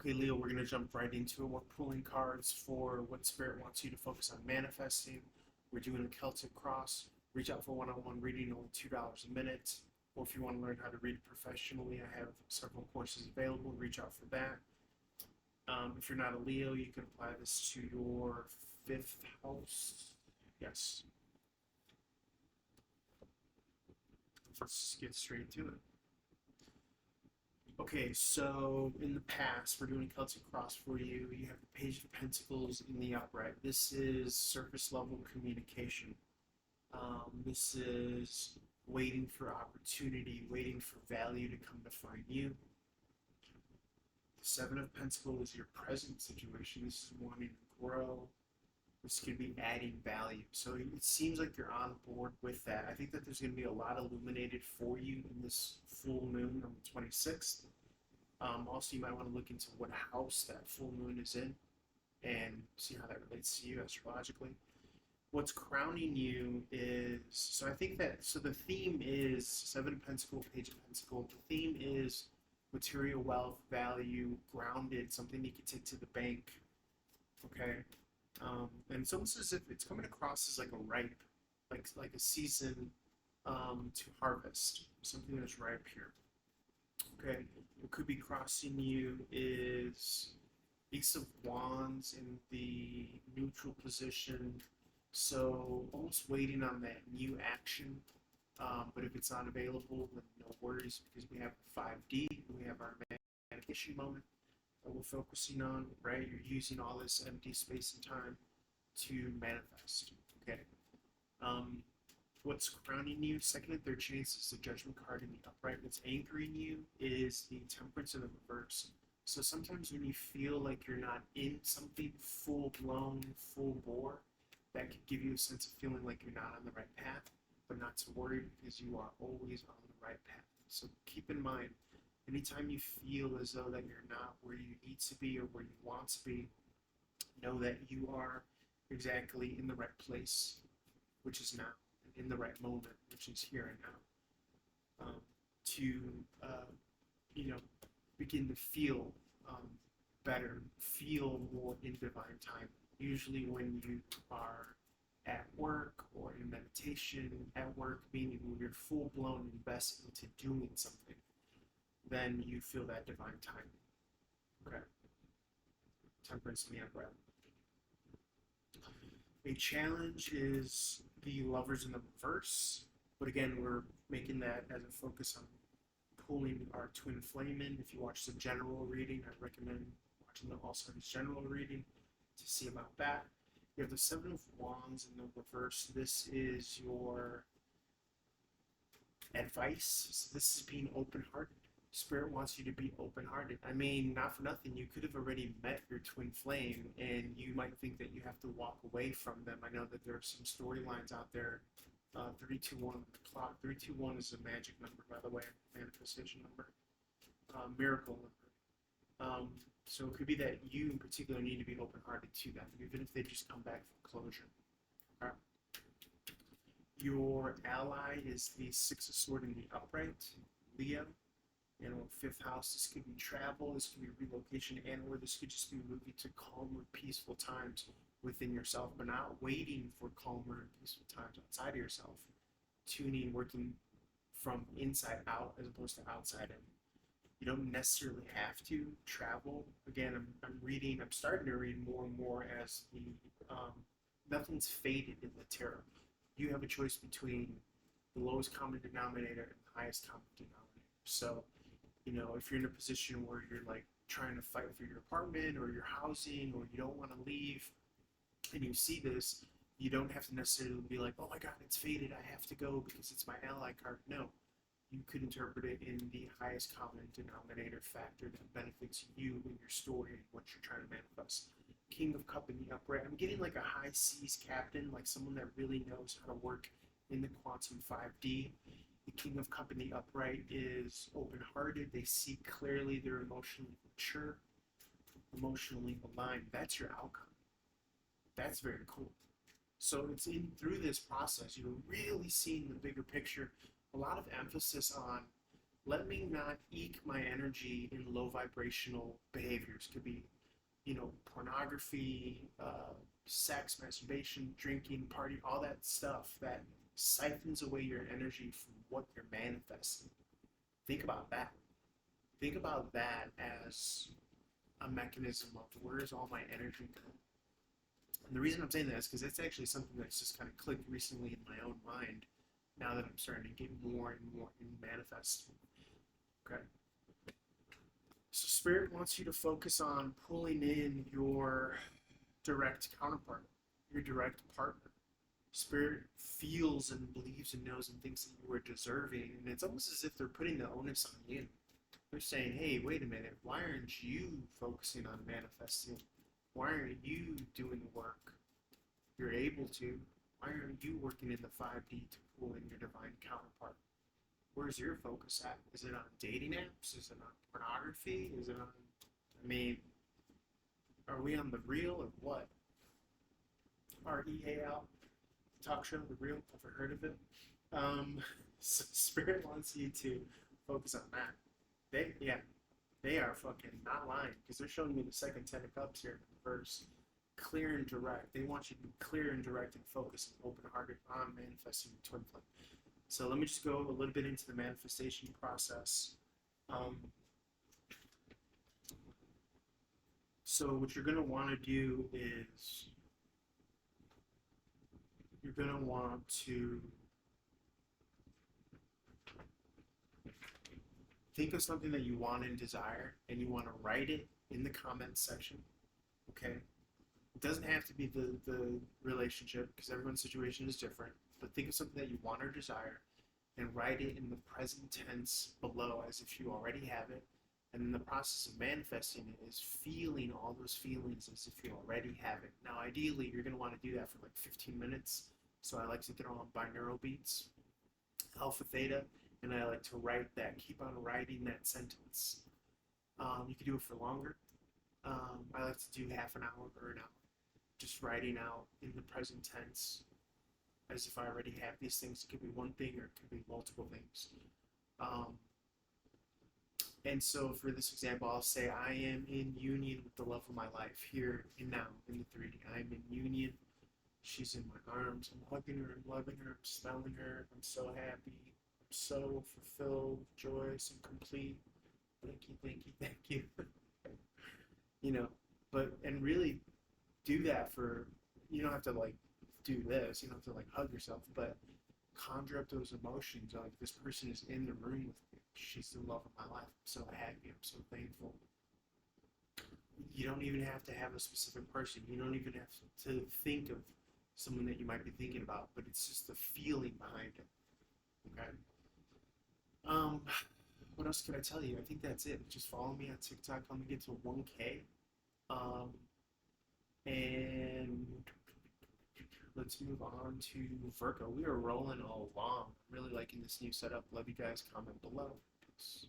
Okay, Leo, we're going to jump right into it. We're pulling cards for what Spirit wants you to focus on manifesting. We're doing a Celtic cross. Reach out for one-on-one reading, only $2 a minute. Or if you want to learn how to read professionally, I have several courses available. Reach out for that. If you're not a Leo, you can apply this to your fifth house. Yes. Let's get straight to it. Okay, so in the past, we're doing Celtic Cross for you. You have the Page of Pentacles in the upright. This is surface level communication. This is waiting for opportunity, waiting for value to come to find you. The Seven of Pentacles is your present situation. This is wanting to grow. This could be adding value. So it seems like you're on board with that. I think that there's going to be a lot illuminated for you in this full moon on the 26th. Also, you might want to look into what house that full moon is in and see how that relates to you astrologically. What's crowning you is, so I think that, so the theme is Seven of Pentacles, Page of Pentacles. The theme is material wealth, value, grounded, something you can take to the bank. Okay. And it's almost as if it's coming across as like a ripe, like a season to harvest, something that's ripe here. Okay, what could be crossing you is Ace of Wands in the neutral position, so almost waiting on that new action. But if it's not available, then no worries, because we have 5D, we have our manifestation moment that we're focusing on, right? You're using all this empty space and time to manifest. Okay. What's crowning you? Second and third chance is the Judgment card in the upright. What's anchoring you is the Temperance in the reverse. So sometimes when you feel like you're not in something full blown, full bore, that could give you a sense of feeling like you're not on the right path, but not to worry, because you are always on the right path. So keep in mind, anytime you feel as though that you're not where you need to be or where you want to be, know that you are exactly in the right place, which is now, and in the right moment, which is here and now, to begin to feel better, feel more in divine time. Usually when you are at work or in meditation, at work, meaning when you're full-blown invested into doing something, then you feel that divine time. Okay. Temperance in the upright. A challenge is the Lovers in the reverse, but again, we're making that as a focus on pulling our twin flame in. If you watch the general reading, I recommend watching the All Stars general reading to see about that. You have the Seven of Wands in the reverse. This is your advice. So this is being open-hearted. Spirit wants you to be open-hearted. I mean, not for nothing, you could have already met your twin flame, and you might think that you have to walk away from them. I know that there are some storylines out there. 321 clock. 321 is a magic number, by the way, manifestation number, miracle number. So it could be that you in particular need to be open-hearted to them, even if they just come back for closure. Okay. Your ally is the Six of Swords in the upright, Leo. Fifth house, this could be travel, this could be relocation, or this could just be moving to calmer, peaceful times within yourself, but not waiting for calmer and peaceful times outside of yourself. Tuning, working from inside out as opposed to outside in. You don't necessarily have to travel. Again, I'm starting to read more and more as the, nothing's faded in the tarot. You have a choice between the lowest common denominator and the highest common denominator. So, if you're in a position where you're like trying to fight for your apartment or your housing, or you don't want to leave, and you see this, you don't have to necessarily be like, oh my God, it's faded, I have to go because it's my ally card. No, you could interpret it in the highest common denominator factor that benefits you in your story and what you're trying to manifest. King of Cup in the upright. I'm getting like a high seas captain, like someone that really knows how to work in the quantum 5D. The King of Cup in the upright is open-hearted. They see clearly. They're emotionally mature, emotionally aligned. That's your outcome. That's very cool. So it's through this process, you're really seeing the bigger picture. A lot of emphasis on Let me not eke my energy in low vibrational behaviors. Could be, pornography, sex, masturbation, drinking, party, all that stuff that siphons away your energy from what you're manifesting. Think about that. Think about that as a mechanism of where is all my energy going. And the reason I'm saying that is because it's actually something that's just kind of clicked recently in my own mind now that I'm starting to get more and more in manifesting. Okay. So Spirit wants you to focus on pulling in your direct counterpart, your direct partner. Spirit feels and believes and knows and thinks that you are deserving, and it's almost as if they're putting the onus on you. They're saying, hey, wait a minute, why aren't you focusing on manifesting? Why aren't you doing the work? You're able to. Why aren't you working in the 5D to pull in your divine counterpart? Where's your focus at? Is it on dating apps? Is it on pornography? Is it on, I mean, are we on the real or what? REAL, talk show, the real, ever heard of it? So Spirit wants you to focus on that. They are fucking not lying because they're showing me the second 10 of cups here in the verse. Clear and direct. They want you to be clear and direct and focused and open-hearted on manifesting the twin flame. So let me just go a little bit into the manifestation process. So what you're going to want to do is you're going to want to think of something that you want and desire, and you want to write it in the comments section. Okay? It doesn't have to be the relationship because everyone's situation is different, but think of something that you want or desire and write it in the present tense below as if you already have it. And then the process of manifesting it is feeling all those feelings as if you already have it. Now, ideally, you're going to want to do that for like 15 minutes. So I like to throw on binaural beats, alpha, theta, and I like to write that, keep on writing that sentence. You can do it for longer. I like to do half an hour or an hour, just writing out in the present tense as if I already have these things. It could be one thing or it could be multiple things. And so for this example, I'll say I am in union with the love of my life here and now in the 3D. I'm in union. She's in my arms. I'm hugging her. I'm loving her. I'm smelling her. I'm so happy. I'm so fulfilled, joyous, and complete. Thank you, thank you, thank you. And really do that for, you don't have to like do this, you don't have to like hug yourself, but conjure up those emotions. Like, this person is in the room with me. She's the love of my life. I'm so happy. I'm so thankful. You don't even have to have a specific person. You don't even have to think of someone that you might be thinking about, but it's just the feeling behind it. Okay. What else can I tell you? I think that's it. Just follow me on TikTok. Let me get to 1K. And let's move on to Virgo. We are rolling along. I'm really liking this new setup. Love you guys. Comment below. Peace.